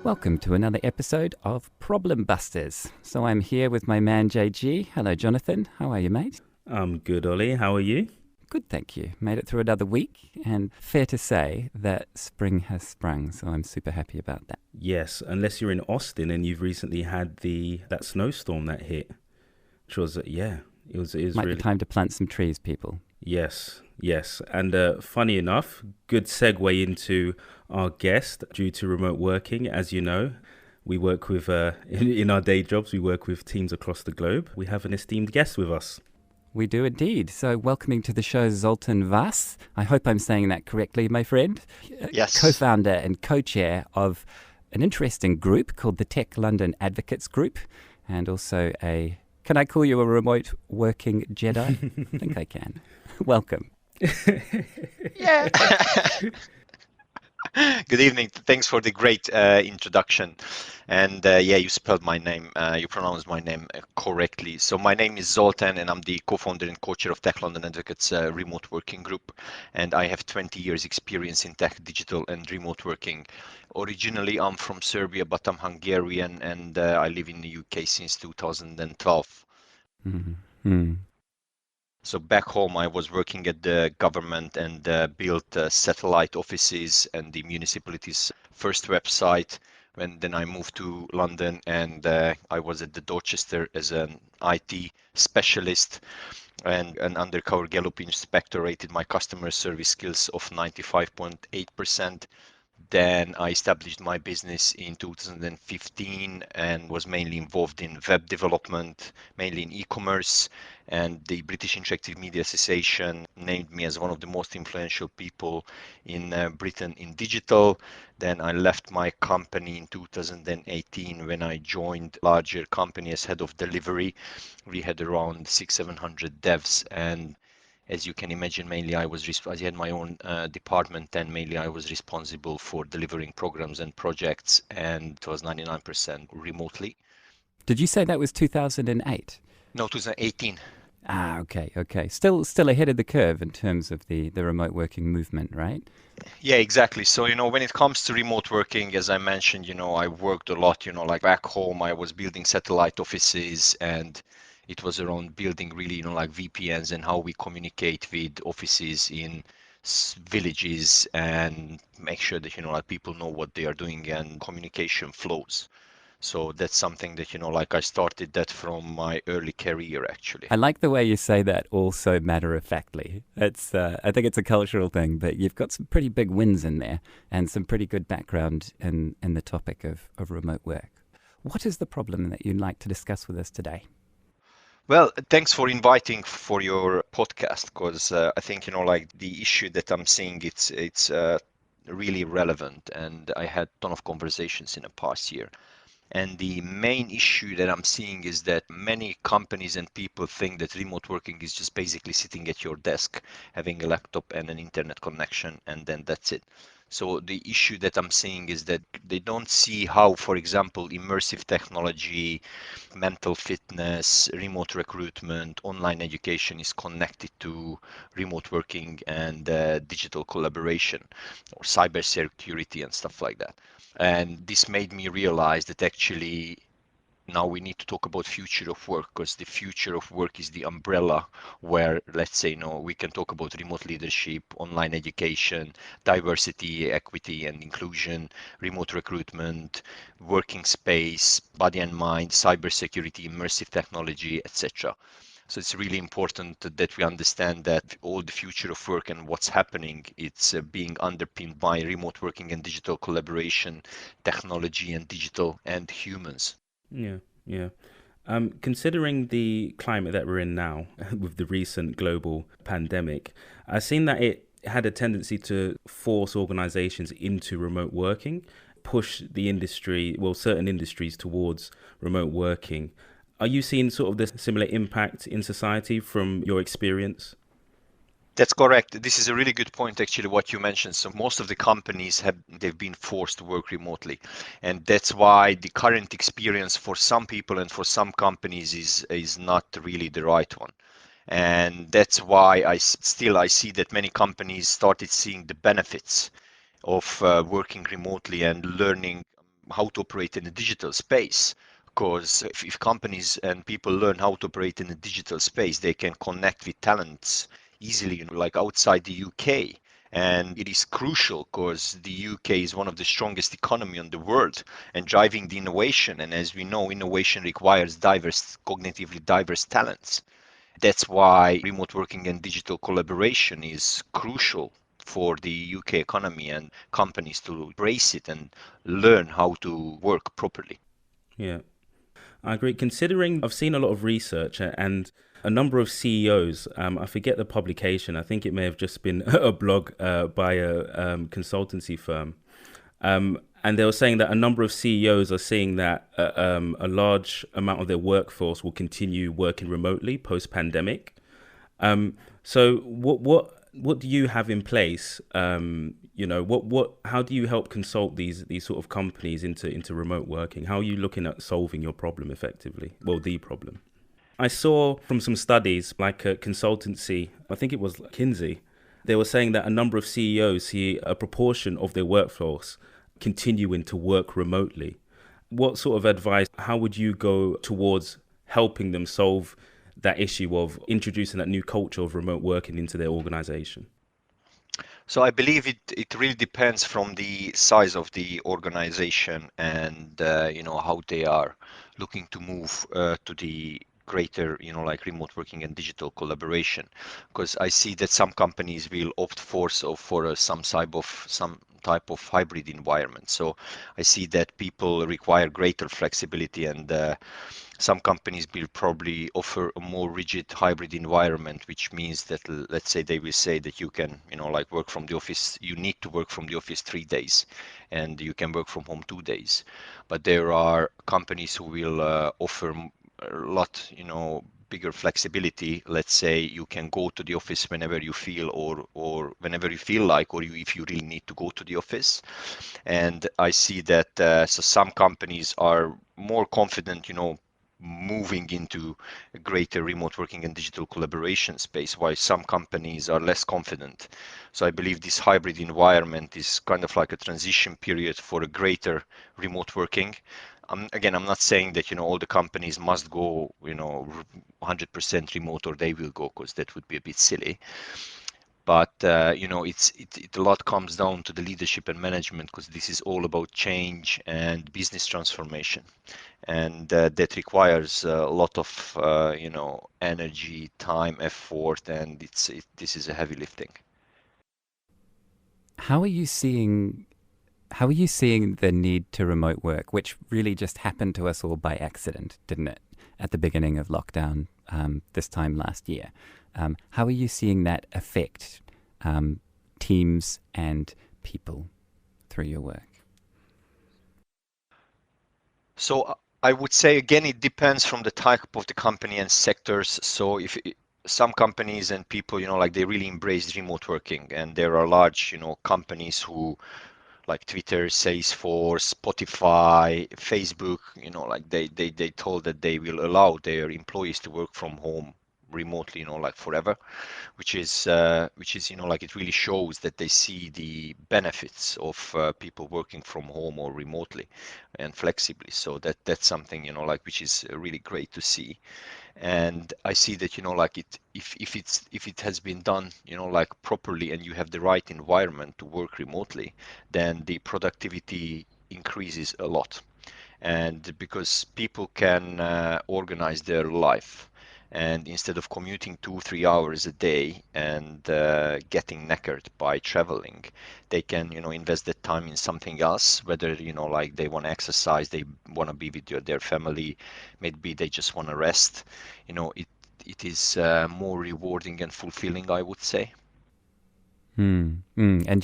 Welcome to another episode of Problem Busters. So I'm here with my man JG. Hello, Jonathan. How are you, mate? I'm good, Ollie. How are you? Good, thank you. Made it through another week, and fair to say that spring has sprung, so I'm super happy about that. Yes, unless you're in Austin and you've recently had that snowstorm that hit, which was, it was Might really... be time to plant some trees, people. Yes. And funny enough, good segue into our guest due to remote working. As you know, we work with, in our day jobs, we work with teams across the globe. We have an esteemed guest with us. We do indeed. So welcoming to the show, Zoltan Vass. I hope I'm saying that correctly, my friend. Yes. Co-founder and co-chair of an interesting group called the Tech London Advocates Group, and also can I call you a remote working Jedi? I think I can. Welcome. Yeah. Good evening. Thanks for the great introduction. And you spelled my name, you pronounced my name correctly. So my name is Zoltan, and I'm the co-founder and co-chair of Tech London Advocates Remote Working Group. And I have 20 years experience in tech, digital, and remote working. Originally, I'm from Serbia, but I'm Hungarian, and I live in the UK since 2012. Mm-hmm. So back home, I was working at the government and built satellite offices and the municipality's first website. Then I moved to London, and I was at the Dorchester as an IT specialist, and an undercover Gallup inspector rated my customer service skills of 95.8%. Then I established my business in 2015 and was mainly involved in web development, mainly in e-commerce. And the British Interactive Media Association named me as one of the most influential people in Britain in digital. Then I left my company in 2018 when I joined a larger company as head of delivery. We had around 600-700 devs, and as you can imagine, mainly I had my own department, and mainly I was responsible for delivering programs and projects, and it was 99% remotely. Did you say that was 2008? No, 2018. Okay. Still ahead of the curve in terms of the remote working movement, right? Yeah, exactly. So, when it comes to remote working, as I mentioned, I worked a lot, like back home, I was building satellite offices, and it was around building really, like VPNs and how we communicate with offices in villages and make sure that, like people know what they are doing and communication flows. So that's something that, like I started that from my early career, actually. I like the way you say that also matter-of-factly. It's, I think it's a cultural thing, but you've got some pretty big wins in there and some pretty good background in the topic of remote work. What is the problem that you'd like to discuss with us today? Well, thanks for inviting for your podcast, because I think, like the issue that I'm seeing, it's really relevant, and I had a ton of conversations in the past year. And the main issue that I'm seeing is that many companies and people think that remote working is just basically sitting at your desk, having a laptop and an internet connection, and then that's it. So the issue that I'm seeing is that they don't see how, for example, immersive technology, mental fitness, remote recruitment, online education is connected to remote working and digital collaboration or cybersecurity and stuff like that. And this made me realize that actually now we need to talk about future of work, because the future of work is the umbrella where, let's say, we can talk about remote leadership, online education, diversity, equity and inclusion, remote recruitment, working space, body and mind, cybersecurity, immersive technology, etc. So it's really important that we understand that all the future of work and what's happening, it's being underpinned by remote working and digital collaboration, technology and digital and humans. Yeah. Considering the climate that we're in now with the recent global pandemic, I've seen that it had a tendency to force organizations into remote working, push the industry, certain industries towards remote working. Are you seeing sort of the similar impact in society from your experience? That's correct. This is a really good point, actually, what you mentioned. So most of the companies they've been forced to work remotely, and that's why the current experience for some people and for some companies is not really the right one. And that's why I see that many companies started seeing the benefits of working remotely and learning how to operate in a digital space. Because if companies and people learn how to operate in a digital space, they can connect with talents easily, like outside the UK. And it is crucial because the UK is one of the strongest economy in the world and driving the innovation. And as we know, innovation requires cognitively diverse talents. That's why remote working and digital collaboration is crucial for the UK economy and companies to embrace it and learn how to work properly. Yeah, I agree. Considering I've seen a lot of research and a number of CEOs, I forget the publication, I think it may have just been a blog by a consultancy firm. And they were saying that a number of CEOs are seeing that a large amount of their workforce will continue working remotely post-pandemic. So what do you have in place? How do you help consult these sort of companies into remote working? How are you looking at solving your problem effectively? Well, the problem. I saw from some studies, like a consultancy, I think it was Kinsey, they were saying that a number of CEOs see a proportion of their workforce continuing to work remotely. What sort of advice, how would you go towards helping them solve that issue of introducing that new culture of remote working into their organization? So I believe it really depends from the size of the organization and how they are looking to move to the greater like remote working and digital collaboration. Because I see that some companies will opt for some type of hybrid environment. So I see that people require greater flexibility, and some companies will probably offer a more rigid hybrid environment, which means that let's say they will say that you can, like work from the office, you need to work from the office 3 days and you can work from home 2 days. But there are companies who will offer a lot, bigger flexibility. Let's say you can go to the office whenever you feel or whenever you feel like, or if you really need to go to the office. And I see that so some companies are more confident, moving into a greater remote working and digital collaboration space, while some companies are less confident. So I believe this hybrid environment is kind of like a transition period for a greater remote working. Again, I'm not saying that all the companies must go 100% remote or they will go, because that would be a bit silly. But it a lot comes down to the leadership and management, because this is all about change and business transformation, and that requires a lot of energy, time, effort, and this is a heavy lifting. How are you seeing the need to remote work, which really just happened to us all by accident, didn't it, at the beginning of lockdown this time last year? How are you seeing that affect teams and people through your work? So I would say, again, it depends from the type of the company and sectors. So if some companies and people, like they really embrace remote working, and there are large, companies who, like Twitter, Salesforce, Spotify, Facebook, like they told that they will allow their employees to work from home remotely, like forever, which is like it really shows that they see the benefits of people working from home or remotely and flexibly. So that's something, like which is really great to see. And I see that, like if it has been done, like properly, and you have the right environment to work remotely, then the productivity increases a lot. And because people can organize their life, and instead of commuting 2-3 hours a day and getting knackered by traveling, they can invest that time in something else, whether like they want to exercise, they want to be with their family, maybe they just want to rest. It is more rewarding and fulfilling, I would say. And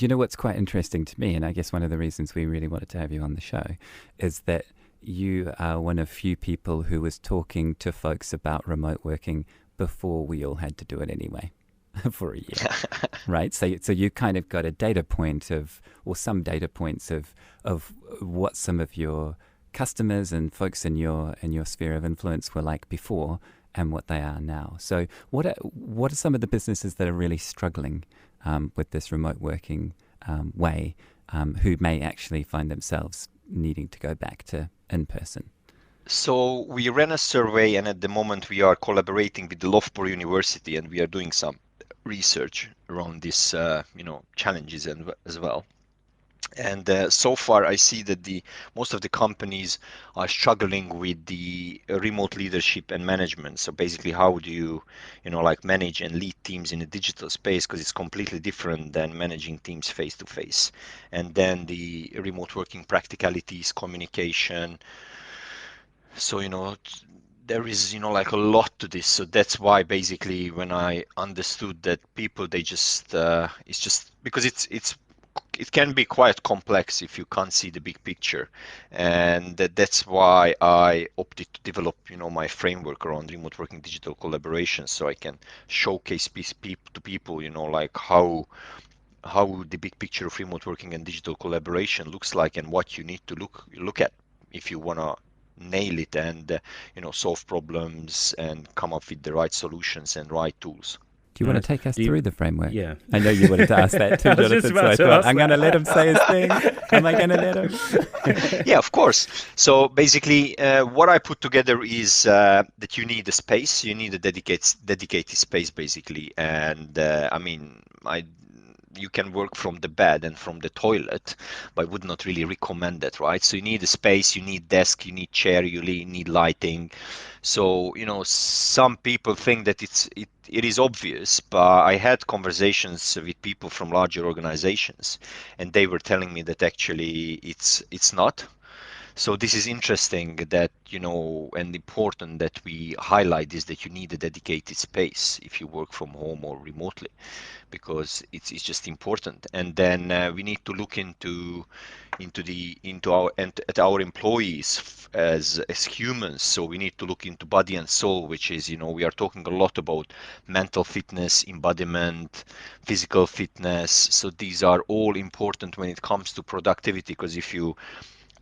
you know what's quite interesting to me, and I guess one of the reasons we really wanted to have you on the show, is that you are one of few people who was talking to folks about remote working before we all had to do it anyway. for a year, right? So you kind of got a data point of, or some data points of what some of your customers and folks in your sphere of influence were like before and what they are now. So what are some of the businesses that are really struggling with this remote working way, who may actually find themselves needing to go back to in person? So we ran a survey, and at the moment we are collaborating with the Loughborough University, and we are doing some research around these, challenges and as well. And so far, I see that most of the companies are struggling with the remote leadership and management. So basically, how do you, manage and lead teams in a digital space? Because it's completely different than managing teams face to face. And then the remote working practicalities, communication. So, there is, a lot to this. So that's why basically when I understood that people, they just, it's just because it can be quite complex if you can't see the big picture. And that's why I opted to develop, my framework around remote working digital collaboration, so I can showcase to people, how the big picture of remote working and digital collaboration looks like, and what you need to look at if you want to nail it and solve problems and come up with the right solutions and right tools. Do you want to take us through the framework? Yeah. I know you wanted to ask that too, Jonathan, so I thought, I'm going to let him say his thing. Am I going to let him? Yeah, of course. So basically, what I put together is that you need a space, you need a dedicated space, basically. And you can work from the bed and from the toilet, but I would not really recommend that, right? So you need a space, you need desk, you need chair, you need lighting. So, some people think that it is obvious, but I had conversations with people from larger organizations, and they were telling me that actually it's not. So this is interesting that, and important that we highlight is that you need a dedicated space if you work from home or remotely, because it's just important. And then we need to look at our employees as humans. So we need to look into body and soul, which is, we are talking a lot about mental fitness, embodiment, physical fitness. So these are all important when it comes to productivity, because if you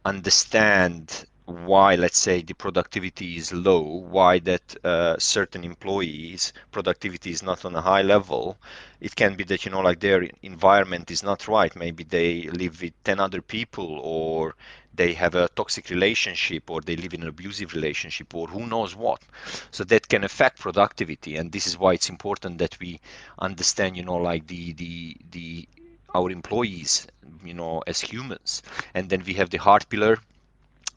understand why, let's say, the productivity is low, why that certain employees' productivity is not on a high level, it can be that, their environment is not right. Maybe they live with 10 other people, or they have a toxic relationship, or they live in an abusive relationship, or who knows what. So that can affect productivity. And this is why it's important that we understand, our employees, as humans. And then we have the hard pillar,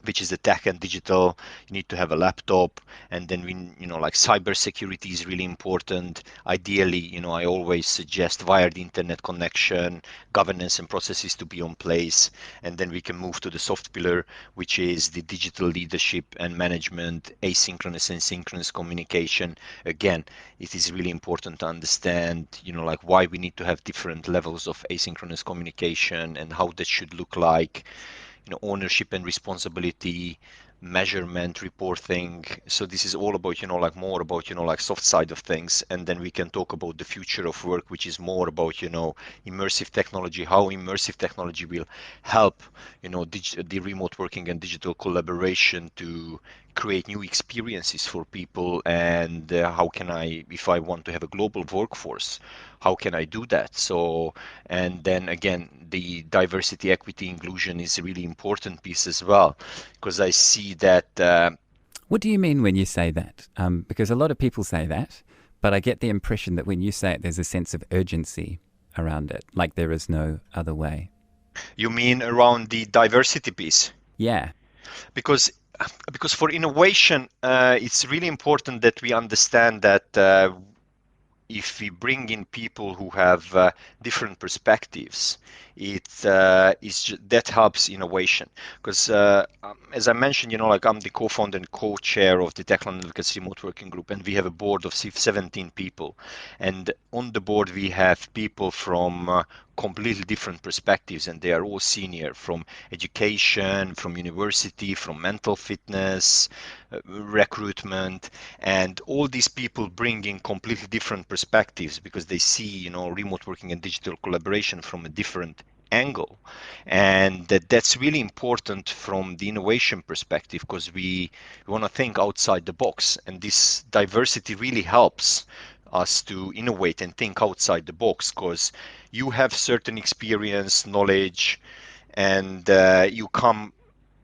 which is the tech and digital. You need to have a laptop, and then cyber security is really important. Ideally, I always suggest wired internet connection, governance and processes to be on place. And then we can move to the soft pillar, which is the digital leadership and management, asynchronous and synchronous communication. Again, it is really important to understand, why we need to have different levels of asynchronous communication and how that should look like. Ownership and responsibility, measurement, reporting. So this is all about, more about, soft side of things. And then we can talk about the future of work, which is more about, immersive technology, how immersive technology will help, the remote working and digital collaboration to create new experiences for people. And how can I, if I want to have a global workforce, how can I do that? So, and then again, the diversity, equity, inclusion is a really important piece as well, because I see that. What do you mean when you say that? Because a lot of people say that, but I get the impression that when you say it, there's a sense of urgency around it, like there is no other way. You mean around the diversity piece? Yeah. Because for innovation, it's really important that we understand that if we bring in people who have different perspectives, that helps innovation. Because as I mentioned, like I'm the co-founder and co-chair of the Techland Advocacy Remote Working Group, and we have a board of 17 people. And on the board, we have people from completely different perspectives, and they are all senior, from education, from university, from mental fitness, recruitment, and all these people bring in completely different perspectives because they see, remote working and digital collaboration from a different angle. And that's really important from the innovation perspective, because we want to think outside the box, and this diversity really helps us to innovate and think outside the box, because you have certain experience, knowledge, and you come,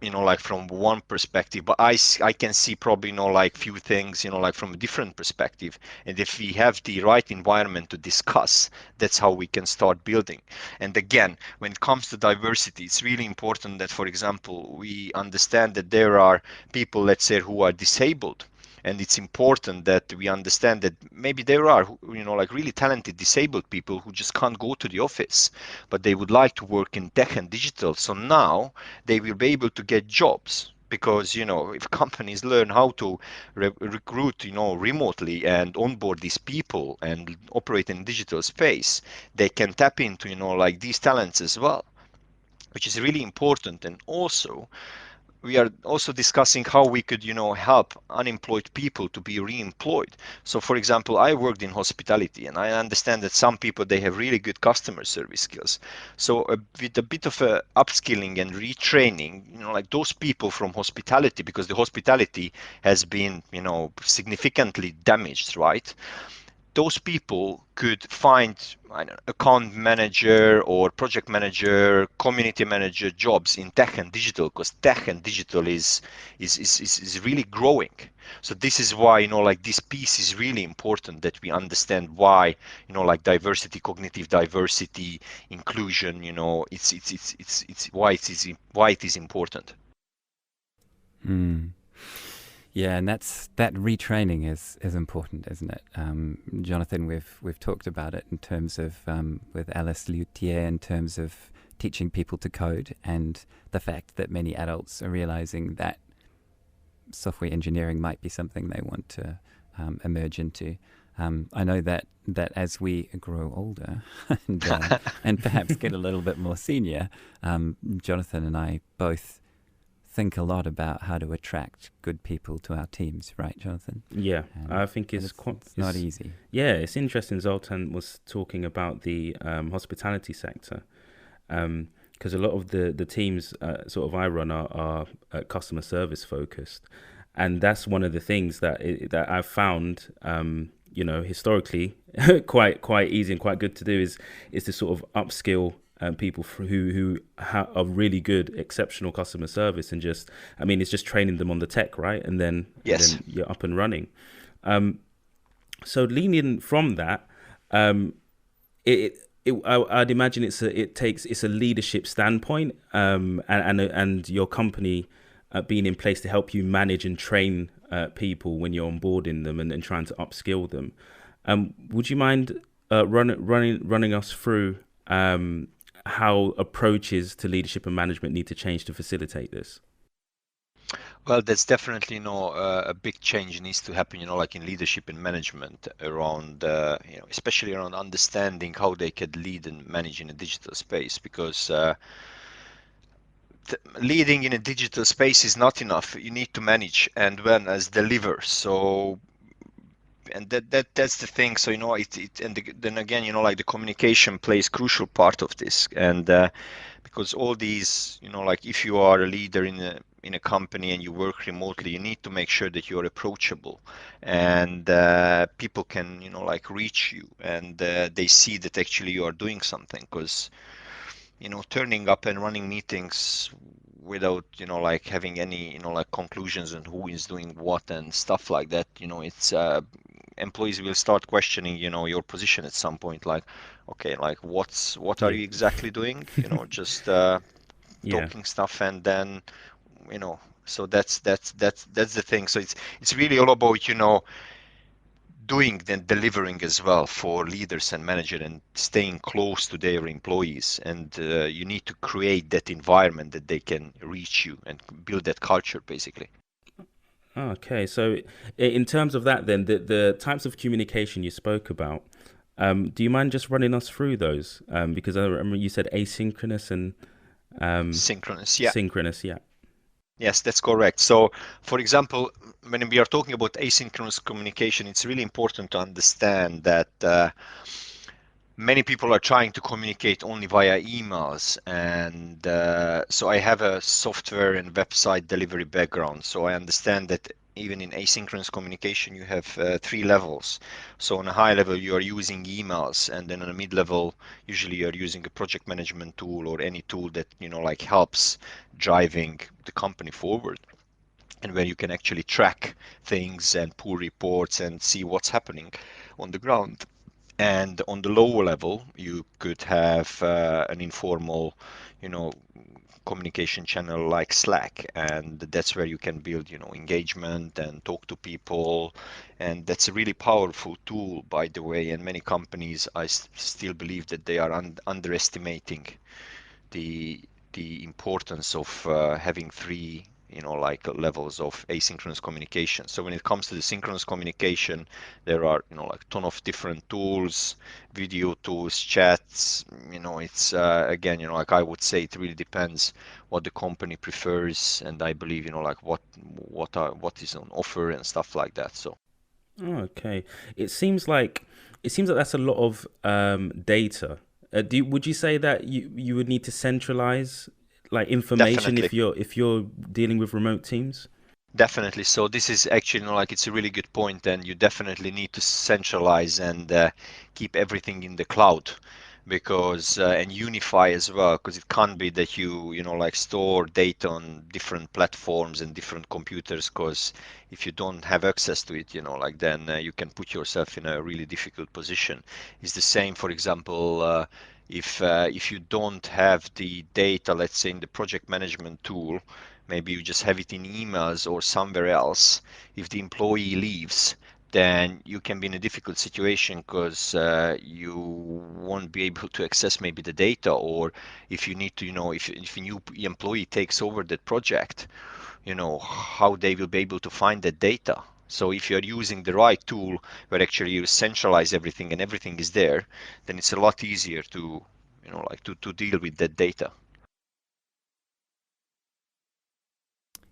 like from one perspective, but I can see probably, like few things, like from a different perspective. And if we have the right environment to discuss, that's how we can start building. And again, when it comes to diversity, it's really important that, for example, we understand that there are people, let's say, who are disabled. And it's important that we understand that maybe there are, like really talented disabled people who just can't go to the office, but they would like to work in tech and digital. So now they will be able to get jobs, because if companies learn how to recruit remotely and onboard these people and operate in digital space, they can tap into like these talents as well, which is really important. And also we are also discussing how we could, help unemployed people to be re-employed. So, for example, I worked in hospitality, and I understand that some people, they have really good customer service skills. So, with a bit of a upskilling and retraining, like those people from hospitality, because the hospitality has been, significantly damaged, right? Those people could find, I don't know, account manager or project manager, community manager jobs in tech and digital, because tech and digital is really growing. So this is why, like this piece is really important, that we understand why, like diversity, cognitive diversity, inclusion, it's why it is important. Mm. Yeah, and that retraining is important, isn't it? Jonathan, we've talked about it in terms of with Alice Luthier, in terms of teaching people to code, and the fact that many adults are realizing that software engineering might be something they want to emerge into. I know that as we grow older and perhaps get a little bit more senior, Jonathan and I both think a lot about how to attract good people to our teams, right, Jonathan? Yeah, I think it's not easy. Yeah, it's interesting. Zoltan was talking about the hospitality sector, because a lot of the teams sort of I run are customer service focused, and that's one of the things that I've found, historically quite easy and quite good to do is to sort of upskill people who are really good, exceptional customer service, and it's just training them on the tech, right? And then, yes, and then you're up and running. So leaning from that, I'd imagine it's a leadership standpoint, and your company being in place to help you manage and train people when you're onboarding them and trying to upskill them. Would you mind running us through how approaches to leadership and management need to change to facilitate this? Well, that's definitely, a big change needs to happen, like in leadership and management around, especially around understanding how they could lead and manage in a digital space, because leading in a digital space is not enough. You need to manage and when as deliver. So, and that's the thing. So, then again, like the communication plays crucial part of this. And because all these, like if you are a leader in a company and you work remotely, you need to make sure that you're approachable, and people can, like reach you, and they see that actually you are doing something. Because turning up and running meetings without, like having any, like conclusions on who is doing what and stuff like that, it's employees will start questioning, your position at some point, like, okay, like what are you exactly doing? Just talking stuff, and then, so that's the thing. So it's really all about, doing then delivering as well for leaders and manager and staying close to their employees. And you need to create that environment that they can reach you and build that culture basically. Okay, so in terms of that, then the types of communication you spoke about, do you mind just running us through those? Because I remember you said asynchronous and Synchronous, yeah. synchronous, yeah. Yes, that's correct. So, for example, when we are talking about asynchronous communication, it's really important to understand that many people are trying to communicate only via emails. And so I have a software and website delivery background. So I understand that even in asynchronous communication, you have three levels. So on a high level, you are using emails, and then on a mid level, usually you are using a project management tool or any tool that, like helps driving the company forward, and where you can actually track things and pull reports and see what's happening on the ground. And on the lower level, you could have an informal, you know, communication channel like Slack, and that's where you can build, engagement and talk to people. And that's a really powerful tool, by the way. And many companies, I still believe that they are underestimating the importance of having three like levels of asynchronous communication. So when it comes to the synchronous communication, there are like ton of different tools, video tools, chats. It's again, like I would say, it really depends what the company prefers, and I believe like what is on offer and stuff like that. So Okay, it seems like that's a lot of data. Would you say that you would need to centralize like information definitely. if you're dealing with remote teams? Definitely. So this is actually, like it's a really good point, and you definitely need to centralize and keep everything in the cloud, because and unify as well, because it can't be that you like store data on different platforms and different computers, because if you don't have access to it, like then you can put yourself in a really difficult position. It's the same, for example, if you don't have the data, let's say in the project management tool, maybe you just have it in emails or somewhere else. If the employee leaves, then you can be in a difficult situation, because you won't be able to access maybe the data, or if you need to, if a new employee takes over that project, how they will be able to find that data. So if you're using the right tool where actually you centralize everything and everything is there, then it's a lot easier to, like to deal with that data.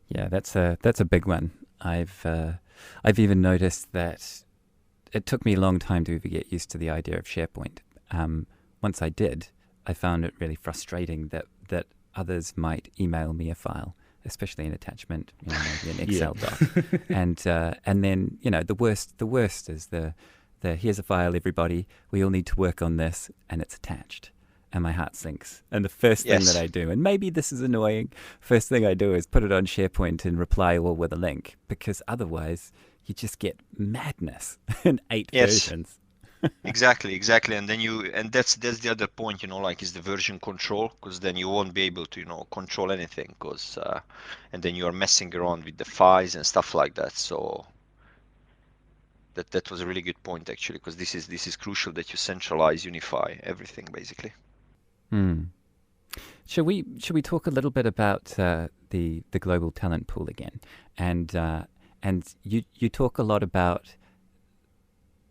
Yeah, that's a big one. I've even noticed that it took me a long time to even get used to the idea of SharePoint. Once I did, I found it really frustrating that others might email me a file, especially an attachment, maybe an Yeah. Excel doc, and then the worst is the here's a file, everybody, we all need to work on this, and it's attached. And my heart sinks. And the first thing that Yes. I do, and maybe this is annoying, first thing I do is put it on SharePoint and reply all with a link, because otherwise you just get madness in 8 Yes. versions. Exactly. And then and that's the other point, like is the version control, because then you won't be able to, control anything, because and then you are messing around with the files and stuff like that. So that was a really good point actually, because this is crucial that you centralize, unify everything basically. Hmm. Should we talk a little bit about the global talent pool again? And you talk a lot about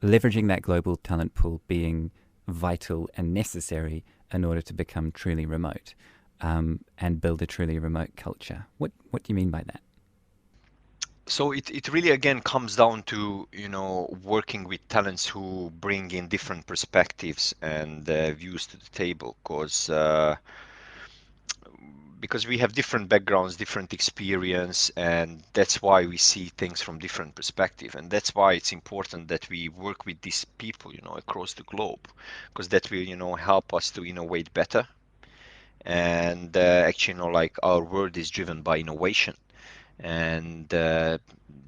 leveraging that global talent pool being vital and necessary in order to become truly remote, and build a truly remote culture. What do you mean by that? So it really again comes down to working with talents who bring in different perspectives and views to the table, because we have different backgrounds, different experience, and that's why we see things from different perspective. And that's why it's important that we work with these people, across the globe, because that will, help us to innovate better. And actually, like our world is driven by innovation. And the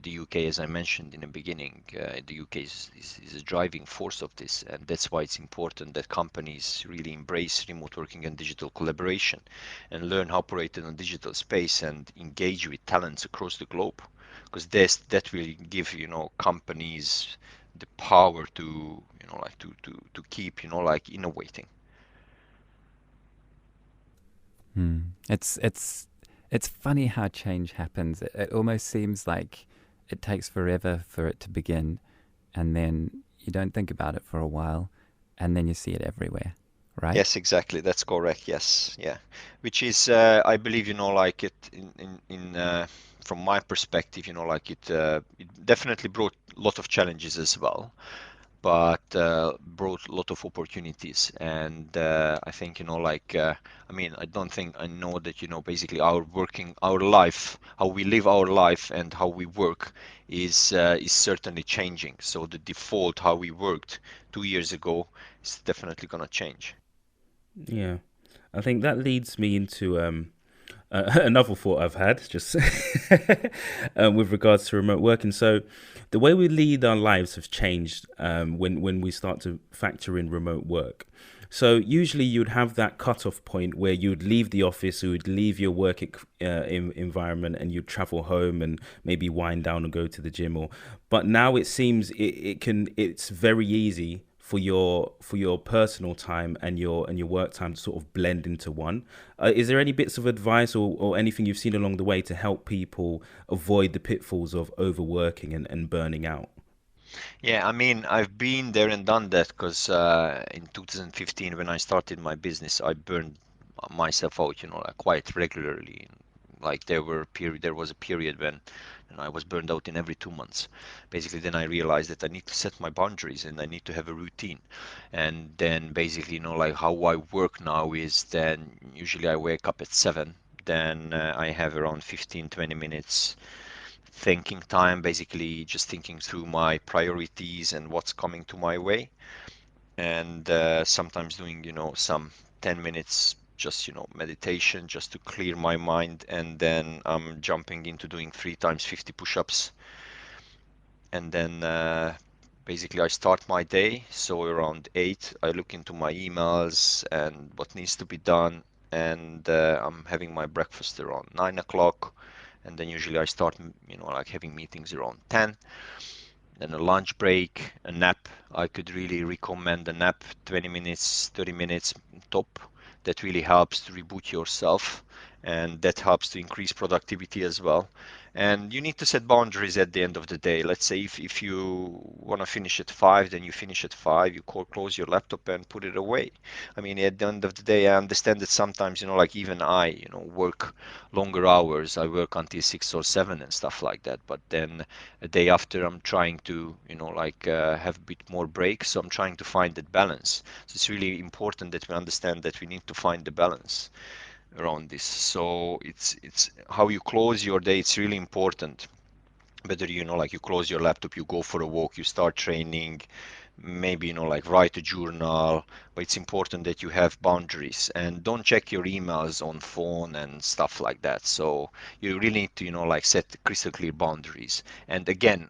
UK, as I mentioned in the beginning, the UK is a driving force of this, and that's why it's important that companies really embrace remote working and digital collaboration, and learn how to operate in a digital space and engage with talents across the globe, because that will give companies the power to, like to keep, like innovating. It's funny how change happens. It almost seems like it takes forever for it to begin, and then you don't think about it for a while, and then you see it everywhere, right? Yes, exactly. That's correct. Yes, yeah. Which is, I believe, like it from my perspective, like it definitely brought a lot of challenges as well, but brought a lot of opportunities. And I think, I mean, I don't think I know that, basically our life, how we live our life and how we work is certainly changing. So the default, how we worked 2 years ago, is definitely gonna change. Yeah, I think that leads me into another thought I've had just with regards to remote working. So the way we lead our lives have changed when we start to factor in remote work. So usually you'd have that cutoff point where you'd leave the office, you would leave your work environment, and you'd travel home and maybe wind down and go to the gym. But now it seems it's very easy for your personal time and your work time to sort of blend into one. Is there any bits of advice or anything you've seen along the way to help people avoid the pitfalls of overworking and burning out? Yeah, I mean, I've been there and done that because in 2015, when I started my business, I burned myself out, like quite regularly. Like there was a period when I was burned out in every 2 months. Basically, then I realized that I need to set my boundaries and I need to have a routine. And then basically, like how I work now is then usually I wake up at 7. Then I have around 15, 20 minutes thinking time, basically just thinking through my priorities and what's coming to my way, and sometimes doing, some 10 minutes just, meditation just to clear my mind, and then I'm jumping into doing 3 times 50 push-ups, and then basically I start my day. So around 8, I look into my emails and what needs to be done, and I'm having my breakfast around 9 o'clock, and then usually I start, like having meetings around 10. Then a lunch break, a nap. I could really recommend a nap, 20 minutes, 30 minutes top. That really helps to reboot yourself, and that helps to increase productivity as well. And you need to set boundaries at the end of the day. Let's say if you want to finish at 5, then you finish at 5, you close your laptop and put it away. I mean, at the end of the day, I understand that sometimes, like even I, work longer hours. I work until 6 or 7 and stuff like that. But then a day after, I'm trying to, have a bit more break. So I'm trying to find that balance. So it's really important that we understand that we need to find the balance around this. So it's how you close your day. It's really important. Whether, like you close your laptop, you go for a walk, you start training, maybe, like write a journal, but it's important that you have boundaries and don't check your emails on phone and stuff like that. So you really need to, like set crystal clear boundaries. And again,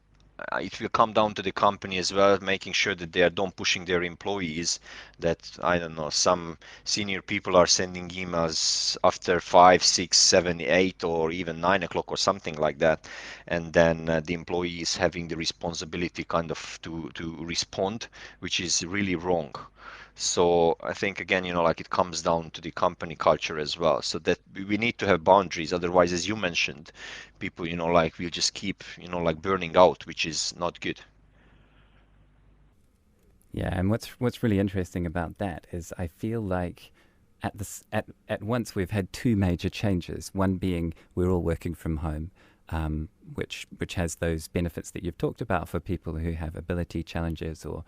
it will come down to the company as well, making sure that they are don't pushing their employees, that I don't know, some senior people are sending emails after 5, 6, 7, 8, or even 9 o'clock or something like that, and then the employee is having the responsibility kind of to respond, which is really wrong. So I think again, like it comes down to the company culture as well. So that we need to have boundaries. Otherwise, as you mentioned, people, like will just keep, like burning out, which is not good. Yeah, and what's really interesting about that is I feel like at once we've had two major changes. One being we're all working from home, which has those benefits that you've talked about for people who have ability challenges or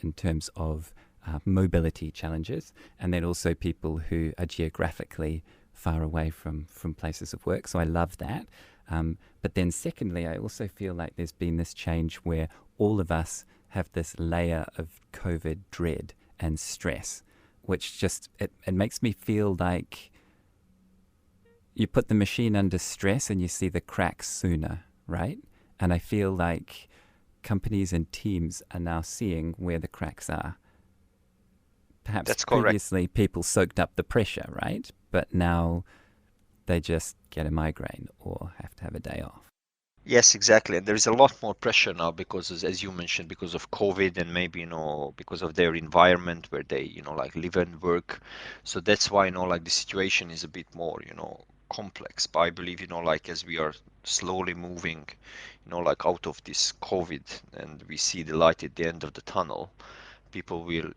in terms of mobility challenges, and then also people who are geographically far away from places of work. So I love that. But then secondly, I also feel like there's been this change where all of us have this layer of COVID dread and stress, which just, it makes me feel like you put the machine under stress and you see the cracks sooner, right? And I feel like companies and teams are now seeing where the cracks are. Perhaps That's correct. previously people soaked up the pressure, right? But now they just get a migraine or have to have a day off. Yes, exactly. And there is a lot more pressure now because, as you mentioned, because of COVID and maybe, because of their environment where they, like live and work. So that's why, like the situation is a bit more, complex. But I believe, like as we are slowly moving, like out of this COVID and we see the light at the end of the tunnel, people will,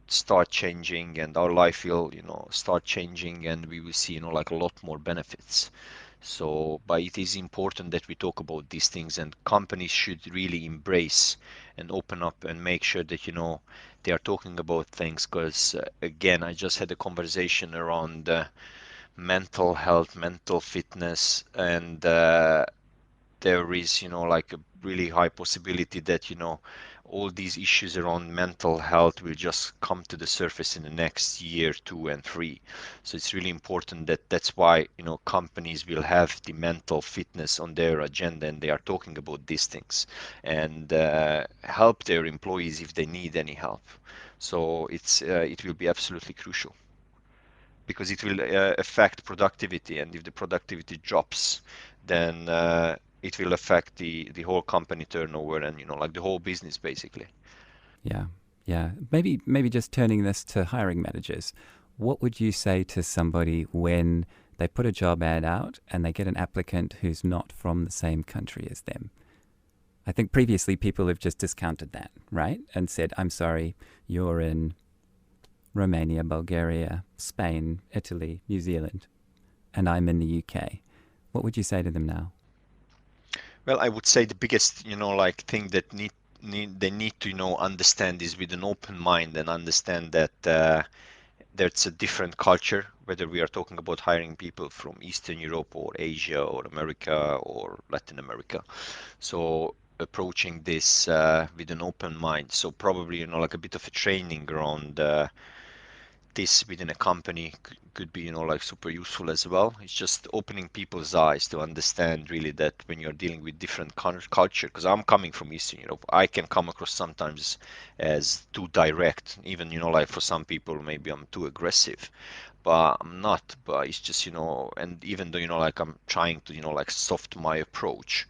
start changing and our life will, start changing and we will see, like a lot more benefits. So, but it is important that we talk about these things, and companies should really embrace and open up and make sure that, they are talking about things. Because, again, I just had a conversation around mental health, mental fitness, and there is, like a really high possibility that, all these issues around mental health will just come to the surface in the next year, 2 and 3. So it's really important that that's why, companies will have the mental fitness on their agenda and they are talking about these things and help their employees if they need any help. So it will be absolutely crucial because it will affect productivity, and if the productivity drops, then it will affect the whole company turnover and like the whole business basically. Yeah, yeah. Maybe just turning this to hiring managers. What would you say to somebody when they put a job ad out and they get an applicant who's not from the same country as them? I think previously people have just discounted that, right? And said, I'm sorry, you're in Romania, Bulgaria, Spain, Italy, New Zealand, and I'm in the UK. What would you say to them now? Well, I would say the biggest, like thing that they need to, understand is with an open mind and understand that there's a different culture, whether we are talking about hiring people from Eastern Europe or Asia or America or Latin America. So approaching this with an open mind. So probably, like a bit of a training around this within a company could be, like super useful as well. It's just opening people's eyes to understand really that when you're dealing with different culture, because I'm coming from Eastern Europe, I can come across sometimes as too direct. Even, like for some people, maybe I'm too aggressive, but I'm not. But it's just, and even though, like I'm trying to, like soft my approach,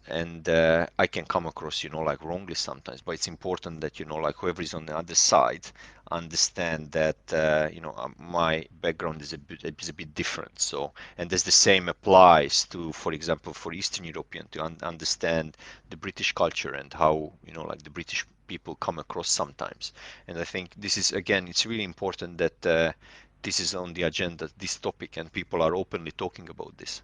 and I can come across, like wrongly sometimes, but it's important that, like whoever is on the other side understand that, my background is a bit different. So, and as the same applies to, for example, for Eastern European to understand the British culture and how, like the British people come across sometimes. And I think this is, again, it's really important that this is on the agenda, this topic, and people are openly talking about this.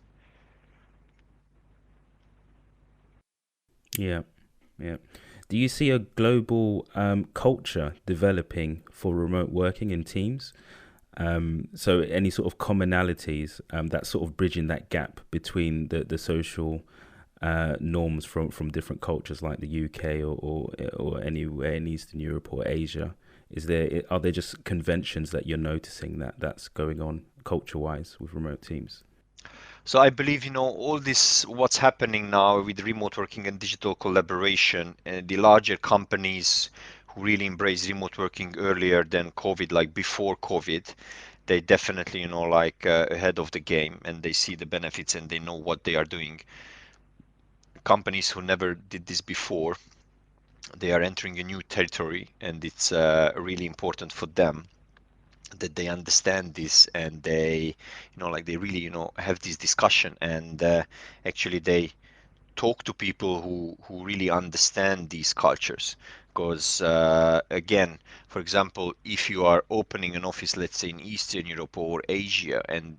Yeah, yeah. Do you see a global culture developing for remote working in teams? So any sort of commonalities that sort of bridging that gap between the social norms from different cultures like the UK or anywhere in Eastern Europe or Asia? Are there just conventions that you're noticing that's going on culture wise with remote teams? So I believe, all this, what's happening now with remote working and digital collaboration, the larger companies who really embrace remote working earlier than COVID, like before COVID, they definitely, like ahead of the game and they see the benefits and they know what they are doing. Companies who never did this before, they are entering a new territory and it's really important for them that they understand this and they like they really have this discussion and actually they talk to people who really understand these cultures because again, for example, if you are opening an office, let's say in Eastern Europe or Asia, and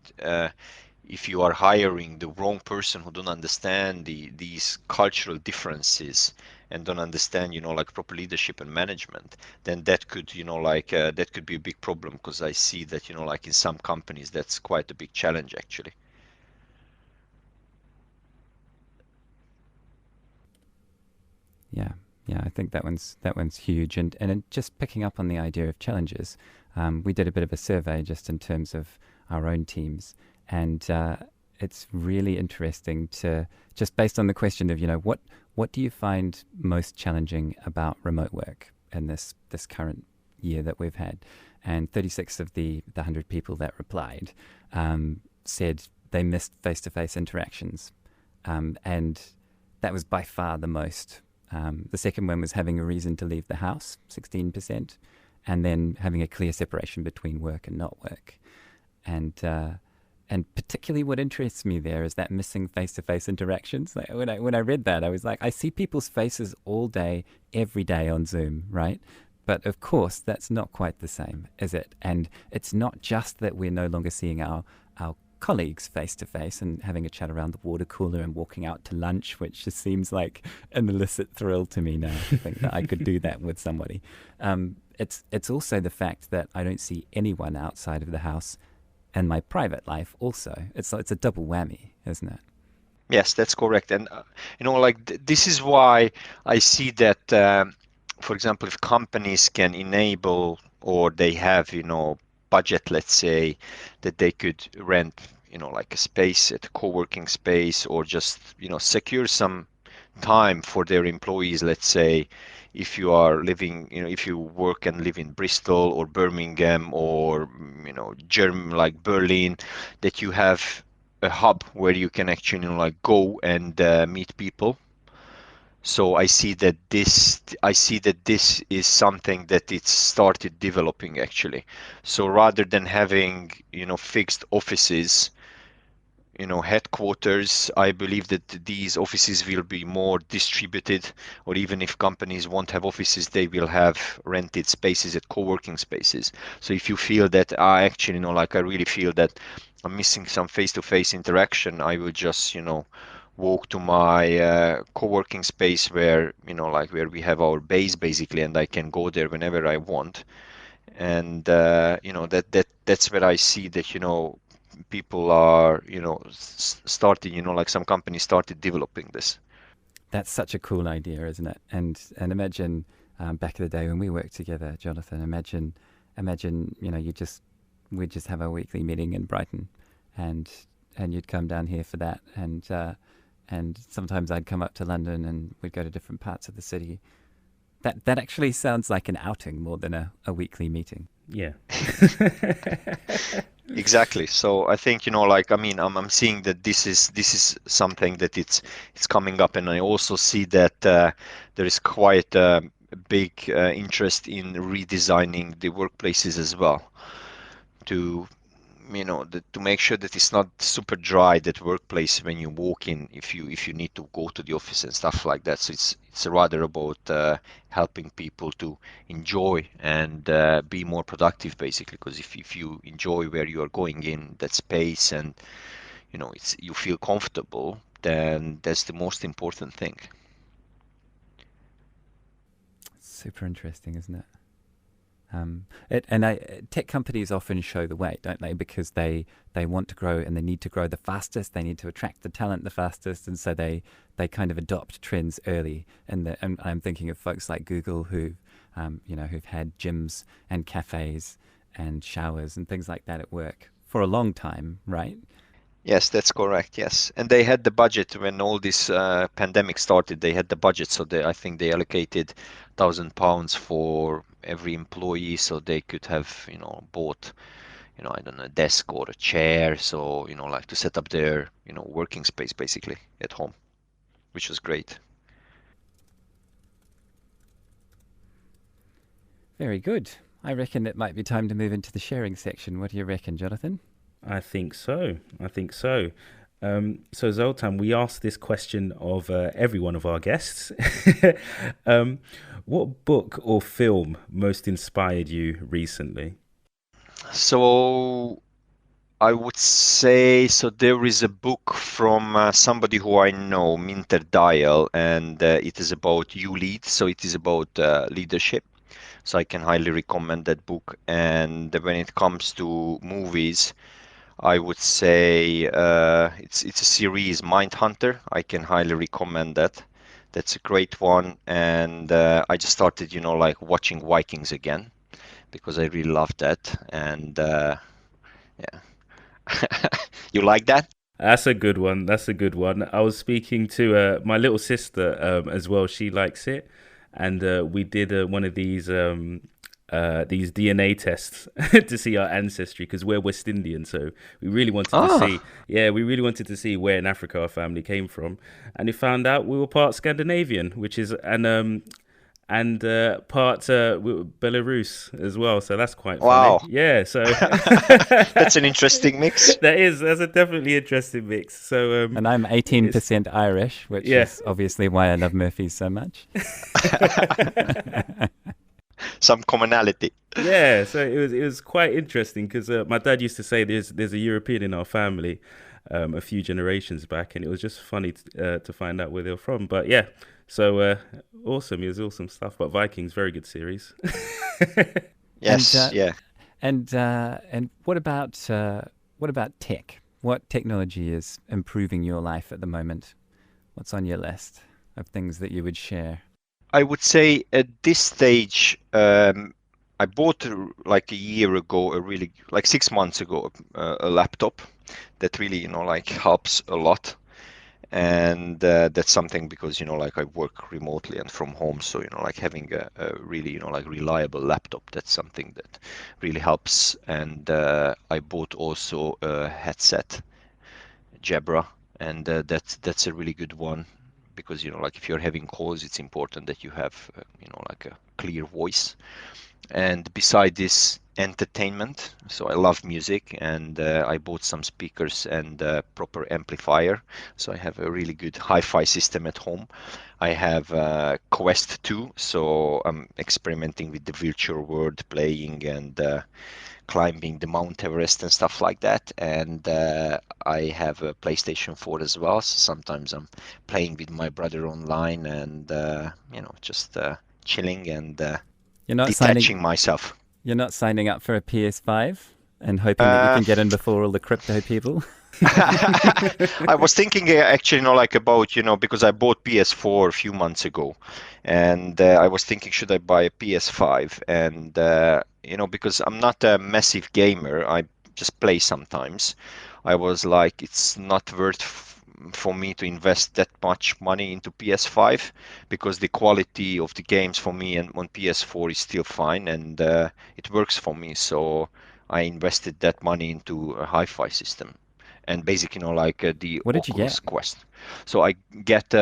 if you are hiring the wrong person who don't understand these cultural differences and don't understand, like proper leadership and management, then that could, like that could be a big problem because I see that, like in some companies, that's quite a big challenge actually. Yeah, yeah, I think that one's huge. And just picking up on the idea of challenges, we did a bit of a survey just in terms of our own teams, and it's really interesting to just based on the question of what do you find most challenging about remote work in this current year that we've had, and 36 of the 100 people that replied said they missed face-to-face interactions. And that was by far the most. The second one was having a reason to leave the house, 16%, and then having a clear separation between work and not work. And particularly what interests me there is that missing face-to-face interactions. Like when I read that, I was like, I see people's faces all day, every day on Zoom, right? But of course, that's not quite the same, is it? And it's not just that we're no longer seeing our colleagues face-to-face and having a chat around the water cooler and walking out to lunch, which just seems like an illicit thrill to me now to think that I could do that with somebody. It's also the fact that I don't see anyone outside of the house and my private life also. It's a double whammy, isn't it? Yes, that's correct. And this is why I see that, for example, if companies can enable or they have, budget, let's say, that they could rent, like a space at a co-working space, or just, secure some time for their employees. Let's say if you are living, if you work and live in Bristol or Birmingham or, Germany, like Berlin, that you have a hub where you can actually, go and meet people. So I see that this is something that it's started developing actually. So rather than having, fixed offices, headquarters, I believe that these offices will be more distributed, or even if companies won't have offices, they will have rented spaces at co-working spaces. So if you feel that I actually, I really feel that I'm missing some face-to-face interaction, I will just, walk to my co-working space where, where we have our base basically, and I can go there whenever I want. And, that's where I see that, people are, starting, some companies started developing this. That's such a cool idea, isn't it? And imagine back in the day when we worked together, Jonathan. Imagine, we'd just have our weekly meeting in Brighton, and you'd come down here for that, and sometimes I'd come up to London, and we'd go to different parts of the city. That actually sounds like an outing more than a weekly meeting. Yeah. Exactly. So I think, I'm seeing that this is something that it's coming up, and I also see that there is quite a big interest in redesigning the workplaces as well, to to make sure that it's not super dry, that workplace, when you walk in, if you need to go to the office and stuff like that. So it's rather about helping people to enjoy and be more productive basically, because if you enjoy where you are going in that space, and you feel comfortable, then that's the most important thing. Super interesting, isn't it? Tech companies often show the way, don't they? Because they want to grow, and they need to grow the fastest. They need to attract the talent the fastest, and so they kind of adopt trends early. And I'm thinking of folks like Google who've had gyms and cafes and showers and things like that at work for a long time, right? Yes, that's correct. Yes, and they had the budget when all this pandemic started. They had the budget, so I think they allocated £1,000 for every employee, so they could have, bought, I don't know, a desk or a chair, so to set up their, working space basically at home, which was great. Very good. I reckon it might be time to move into the sharing section. What do you reckon, Jonathan? I think so. So Zoltan, we asked this question of every one of our guests. What book or film most inspired you recently? So I would say, so there is a book from somebody who I know, Minter Dial, and it is about You Lead. So it is about leadership. So I can highly recommend that book. And when it comes to movies, I would say it's a series, Mindhunter. I can highly recommend that. That's a great one. And I just started, watching Vikings again, because I really love that. And yeah. You like that? That's a good one. I was speaking to my little sister as well. She likes it. And we did one of these these DNA tests to see our ancestry because we're West Indian. So we really wanted to Ah, see, yeah, we really wanted to see where in Africa our family came from, and we found out we were part Scandinavian, which is and part Belarus as well. So that's quite funny. wow. Yeah. So That's an interesting mix. that's a definitely interesting mix. So And I'm it's 18% Irish, which yeah. is obviously why I love Murphy's so much. Some commonality. Yeah, so it was quite interesting because my dad used to say there's a European in our family, a few generations back, and it was just funny to find out where they were from. But yeah, so awesome, it was awesome stuff. But Vikings, very good series. And Yes, yeah. and what about tech? What technology is improving your life at the moment? What's on your list of things that you would share? I would say at this stage, I bought like a year ago, a really like 6 months ago, a laptop that really, like helps a lot. And that's something because, like I work remotely and from home. So, like having a really, like reliable laptop, that's something that really helps. And I bought also a headset, Jabra, and that's a really good one because like if you're having calls, it's important that you have like a clear voice. And beside this, entertainment. So I love music, and I bought some speakers and proper amplifier. So I have a really good hi-fi system at home. I have Quest 2, so I'm experimenting with the virtual world, playing and climbing the Mount Everest and stuff like that. And I have a PlayStation 4 as well. So sometimes I'm playing with my brother online and just chilling and You're not signing detaching myself. you're not signing up for a PS5 and hoping that you Uh, can get in before all the crypto people. I was thinking actually, like about, because I bought PS4 a few months ago, and I was thinking, should I buy a PS5? And because I'm not a massive gamer, I just play sometimes. I was like, it's not worth for me to invest that much money into PS5 because the quality of the games for me and on PS4 is still fine and it works for me. So I invested that money into a hi-fi system and basically, like the What did you Oculus get? Quest. So I got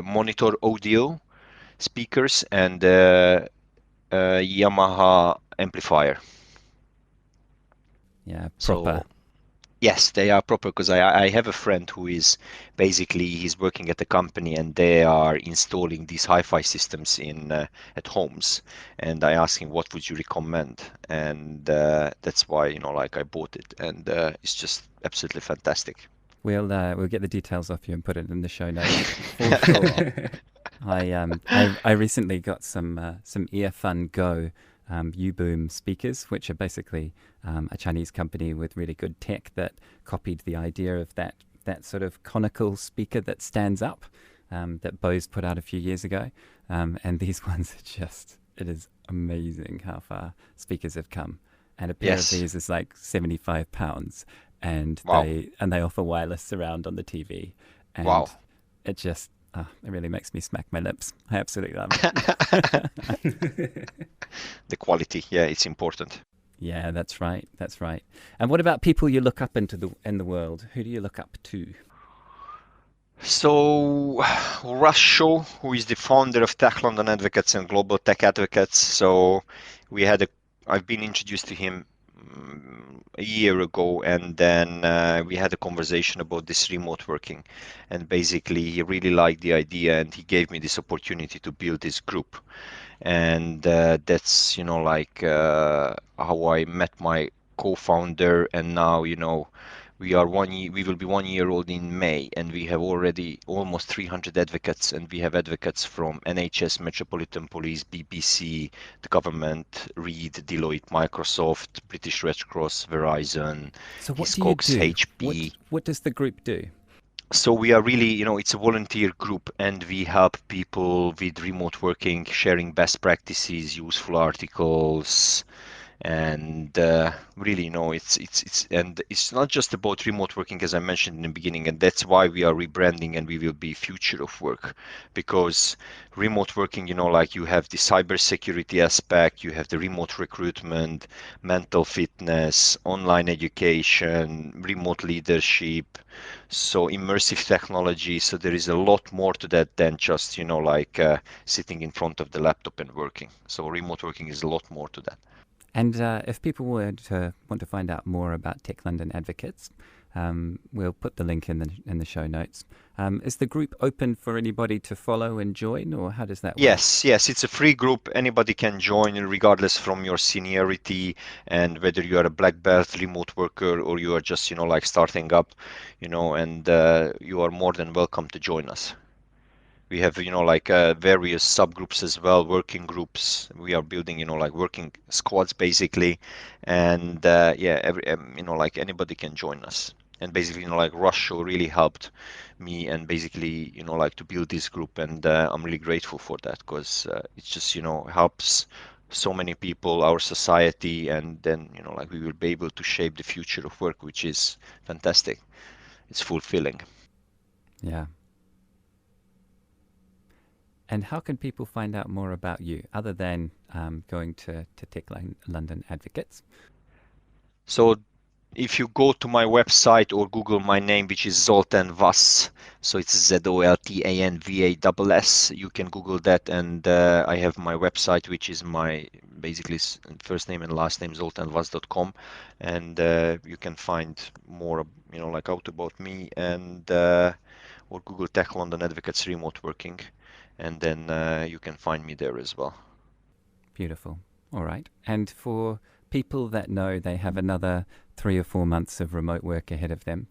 monitor audio speakers and Yamaha amplifier. Yeah, proper. So yes, they are proper because I have a friend who is basically he's working at a company and they are installing these hi-fi systems in at homes. And I asked him, what would you recommend? And that's why like I bought it, and it's just absolutely fantastic. We'll get the details off you and put it in the show notes for sure. I recently got some Earfun Go U-Boom speakers, which are basically a Chinese company with really good tech that copied the idea of that sort of conical speaker that stands up that Bose put out a few years ago. And these ones are it is amazing how far speakers have come. And a pair of Yes. these is like £75, and Wow. they offer wireless surround on the TV, and Wow. it really makes me smack my lips. I absolutely love it. The quality, yeah, it's important. Yeah, that's right. That's right. And what about people you look up in the world? Who do you look up to? So, Russ Shaw, who is the founder of Tech London Advocates and Global Tech Advocates. So, we had I've been introduced to him a year ago, and then we had a conversation about this remote working. And basically, he really liked the idea, and he gave me this opportunity to build this group. And that's like how I met my co-founder, and now we will be 1 year old in May, and we have already almost 300 advocates, and we have advocates from NHS, Metropolitan Police, BBC, the government, Reed, Deloitte, Microsoft, British Red Cross, Verizon, So what do you Hiscox, do? HP. What does the group do? So we are really, it's a volunteer group, and we help people with remote working, sharing best practices, useful articles, And really, it's not just about remote working, as I mentioned in the beginning, and that's why we are rebranding and we will be future of work, because remote working, like you have the cybersecurity aspect, you have the remote recruitment, mental fitness, online education, remote leadership, so immersive technology. So there is a lot more to that than just, sitting in front of the laptop and working. So remote working is a lot more to that. And if people want to find out more about Tech London Advocates, we'll put the link in the show notes. Is the group open for anybody to follow and join, or how does that work? Yes, it's a free group. Anybody can join, regardless from your seniority and whether you are a black belt remote worker or you are just, starting up, and you are more than welcome to join us. We have, various subgroups as well, working groups. We are building, working squads basically, and anybody can join us. And basically, Rush Show really helped me and basically, to build this group, and I'm really grateful for that, because it just, helps so many people, our society, and then, we will be able to shape the future of work, which is fantastic. It's fulfilling. Yeah. And how can people find out more about you other than going to Tech London Advocates? So if you go to my website or Google my name, which is Zoltan Vass, so it's Zoltanvass, you can Google that, and I have my website, which is my basically first name and last name, zoltanvass.com, and you can find more, out about me, and or Google Tech London Advocates Remote Working, and then you can find me there as well. Beautiful. All right. And for people that know they have another 3 or 4 months of remote work ahead of them,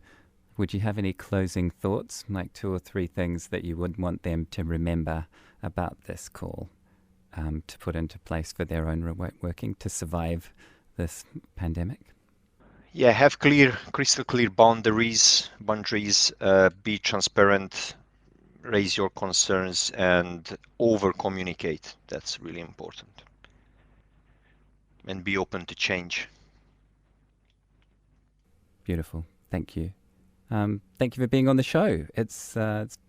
would you have any closing thoughts, like 2 or 3 things that you would want them to remember about this call, to put into place for their own remote working to survive this pandemic? Yeah, have crystal clear boundaries, be transparent, raise your concerns, and over communicate. That's really important. And be open to change. Beautiful. Thank you. Thank you for being on the show. It's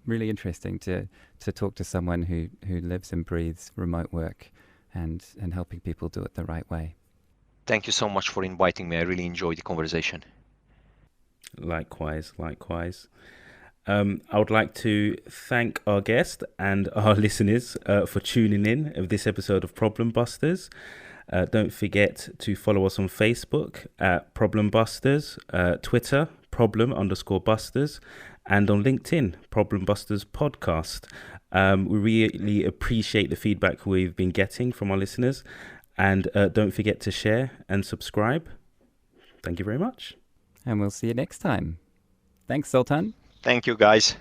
really interesting to talk to someone who lives and breathes remote work and helping people do it the right way. Thank you so much for inviting me. I really enjoyed the conversation. Likewise. I would like to thank our guest and our listeners for tuning in of this episode of Problem Busters. Don't forget to follow us on Facebook at Problem Busters, Twitter, Problem_Busters, and on LinkedIn, Problem Busters Podcast. We really appreciate the feedback we've been getting from our listeners. And don't forget to share and subscribe. Thank you very much. And we'll see you next time. Thanks, Zoltan. Thank you, guys.